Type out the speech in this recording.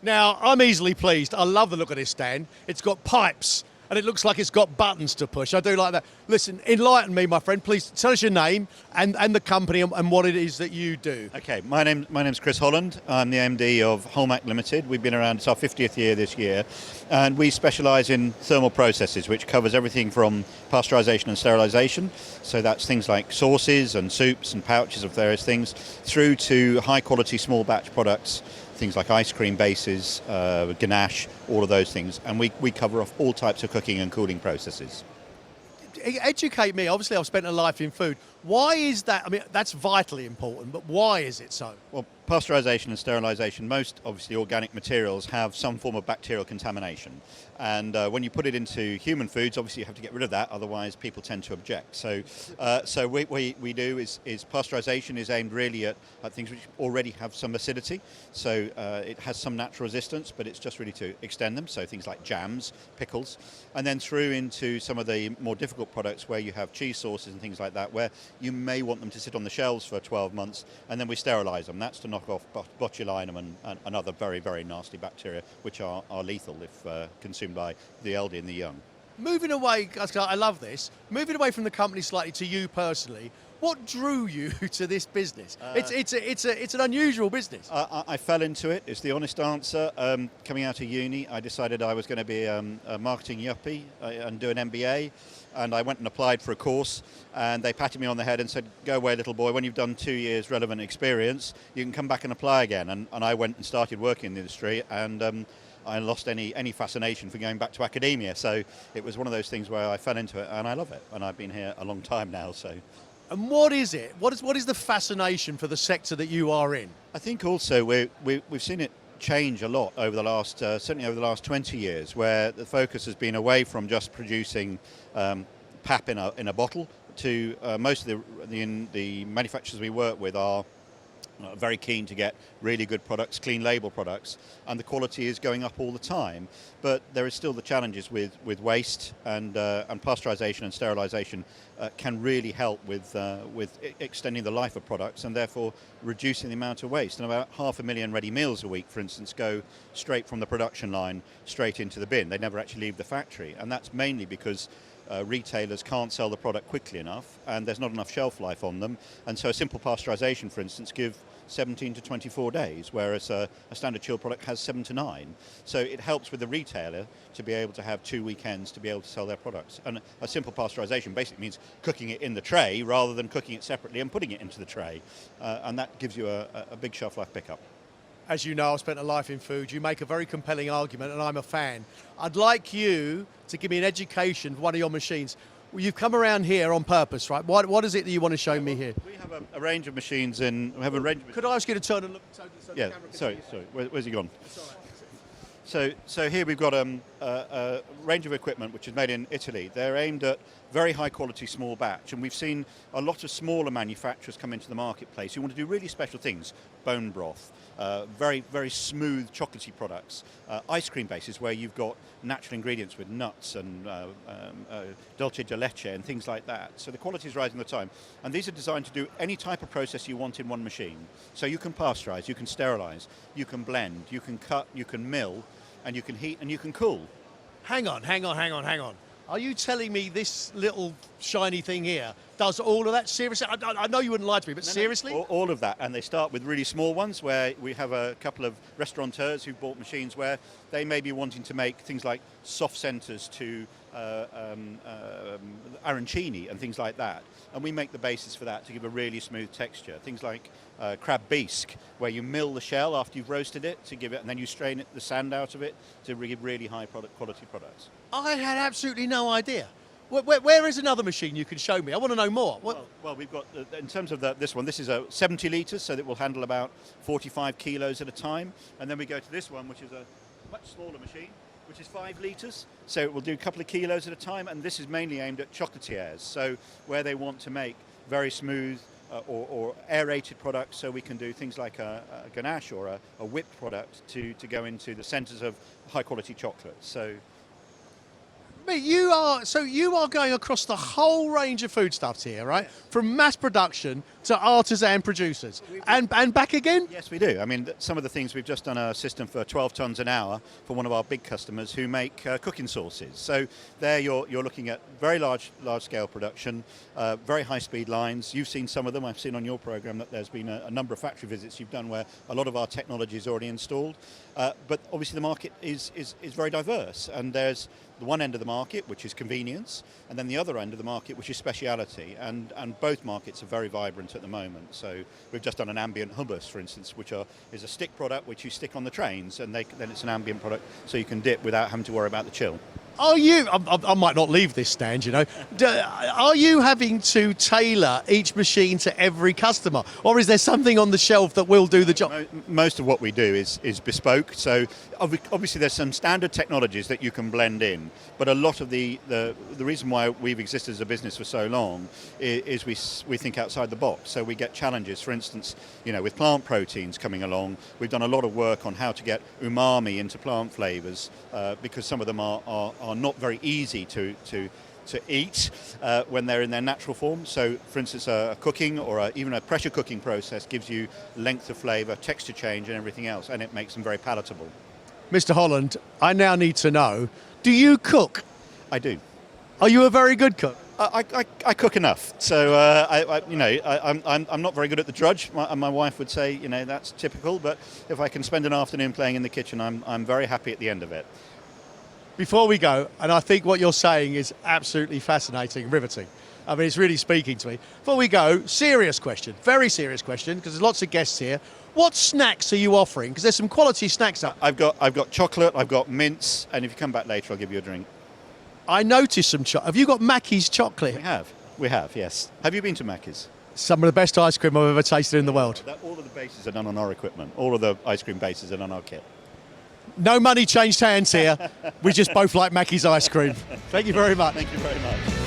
Now, I'm easily pleased. I love the look of this stand. It's got pipes and it looks like it's got buttons to push. I do like that. Listen, enlighten me, my friend. Please tell us your name and the company and what it is that you do. Okay, my name's Chris Holland. I'm the MD of Holmach Limited. We've been around, it's our 50th year this year, and we specialise in thermal processes, which covers everything from pasteurisation and sterilisation, so that's things like sauces and soups and pouches of various things, through to high quality small batch products, things like ice cream bases, ganache, all of those things, and we cover off all types of cooking and cooling processes. Educate me. Obviously, I've spent a life in food. Why is that? I mean, that's vitally important, but why is it so? Well, pasteurisation and sterilisation, most obviously organic materials have some form of bacterial contamination. And when you put it into human foods, obviously you have to get rid of that, otherwise people tend to object. So what we do is pasteurisation is aimed really at things which already have some acidity. So it has some natural resistance, but it's just really to extend them. So things like jams, pickles, and then through into some of the more difficult products where you have cheese sauces and things like that, where you may want them to sit on the shelves for 12 months, and then we sterilise them. That's to knock off botulinum and other very, very nasty bacteria, which are lethal if consumed by the elderly and the young. Moving away, I love this, moving away from the company slightly to you personally, what drew you to this business? It's an unusual business. I fell into it, is the honest answer. Coming out of uni, I decided I was going to be a marketing yuppie and do an MBA. And I went and applied for a course, and they patted me on the head and said, go away, little boy, when you've done 2 years relevant experience, you can come back and apply again. And I went and started working in the industry, and I lost any fascination for going back to academia. So it was one of those things where I fell into it, and I love it. And I've been here a long time now. So. And what is it? What is the fascination for the sector that you are in? I think also we've seen it change a lot over the last, certainly over the last 20 years, where the focus has been away from just producing pap in a bottle to most of the manufacturers we work with are very keen to get really good products, clean label products, and the quality is going up all the time. But there is still the challenges with waste, and pasteurisation and sterilisation can really help with extending the life of products and therefore reducing the amount of waste. And about 500,000 ready meals a week, for instance, go straight from the production line straight into the bin. They never actually leave the factory, and that's mainly because retailers can't sell the product quickly enough, and there's not enough shelf life on them. And so a simple pasteurisation, for instance, gives 17 to 24 days, whereas a standard chilled product has 7 to 9. So it helps with the retailer to be able to have 2 weekends to be able to sell their products. And a simple pasteurisation basically means cooking it in the tray rather than cooking it separately and putting it into the tray. And that gives you a big shelf life pickup. As you know, I've spent a life in food. You make a very compelling argument, and I'm a fan. I'd like you to give me an education of one of your machines. Well, you've come around here on purpose, right? What is it that you want to show me here? We have a range of machines in. We have a range. Could I ask you to turn and look? So yeah. The camera can Sorry. see you? Where's he gone? So here we've got a range of equipment which is made in Italy. They're aimed at very high quality small batch, and we've seen a lot of smaller manufacturers come into the marketplace who want to do really special things: bone broth, very, very smooth chocolatey products, ice cream bases where you've got natural ingredients with nuts and dulce de leche and things like that. So the quality is rising all the time, and these are designed to do any type of process you want in one machine. So you can pasteurize, you can sterilize, you can blend, you can cut, you can mill, and you can heat and you can cool. Hang on. Are you telling me this little shiny thing here does all of that? Seriously? I know you wouldn't lie to me, but seriously? All of that. And they start with really small ones, where we have a couple of restaurateurs who've bought machines where they may be wanting to make things like soft centres to arancini and things like that. And we make the basis for that to give a really smooth texture. Things like crab bisque, where you mill the shell after you've roasted it to give it, and then you strain it, the sand out of it to give really high quality products. I had absolutely no idea. Where is another machine you can show me? I want to know more. Well, we've got, in terms of this one, this is a 70 litres, so that will handle about 45 kilos at a time. And then we go to this one, which is a much smaller machine, which is 5 litres. So it will do a couple of kilos at a time, and this is mainly aimed at chocolatiers, so where they want to make very smooth or aerated products, so we can do things like a ganache or a whipped product to go into the centres of high quality chocolate. So. But you are going across the whole range of foodstuffs here, right? Yeah. From mass production to artisan producers. And back again? Yes, we do. I mean, some of the things, we've just done a system for 12 tonnes an hour for one of our big customers who make cooking sauces. So there you're looking at very large scale production, very high speed lines. You've seen some of them. I've seen on your program that there's been a number of factory visits you've done where a lot of our technology is already installed. But obviously the market is very diverse, and there's the one end of the market, which is convenience, and then the other end of the market, which is speciality, and both markets are very vibrant at the moment. So we've just done an ambient hummus, for instance, which is a stick product which you stick on the trains, and then it's an ambient product, so you can dip without having to worry about the chill. Are you, I might not leave this stand, you know, are you having to tailor each machine to every customer, or is there something on the shelf that will do the job? Most of what we do is bespoke, so obviously there's some standard technologies that you can blend in, but a lot of the reason why we've existed as a business for so long is we think outside the box, so we get challenges. For instance, you know, with plant proteins coming along, we've done a lot of work on how to get umami into plant flavors, because some of them are not very easy to eat when they're in their natural form. So, for instance, a cooking or even a pressure cooking process gives you length of flavour, texture change and everything else, and it makes them very palatable. Mr. Holland, I now need to know, do you cook? I do. Are you a very good cook? I cook enough, so I'm not very good at the drudge. My wife would say, you know, that's typical, but if I can spend an afternoon playing in the kitchen, I'm very happy at the end of it. Before we go, and I think what you're saying is absolutely fascinating, riveting. I mean, it's really speaking to me. Before we go, serious question, very serious question, because there's lots of guests here. What snacks are you offering? Because there's some quality snacks up. I've got chocolate, I've got mince, and if you come back later, I'll give you a drink. I noticed some chocolate. Have you got Mackey's chocolate? We have, yes. Have you been to Mackey's? Some of the best ice cream I've ever tasted in the world. All of the bases are done on our equipment. All of the ice cream bases are done on our kit. No money changed hands here. We just both like Mackey's ice cream. Thank you very much. Thank you very much.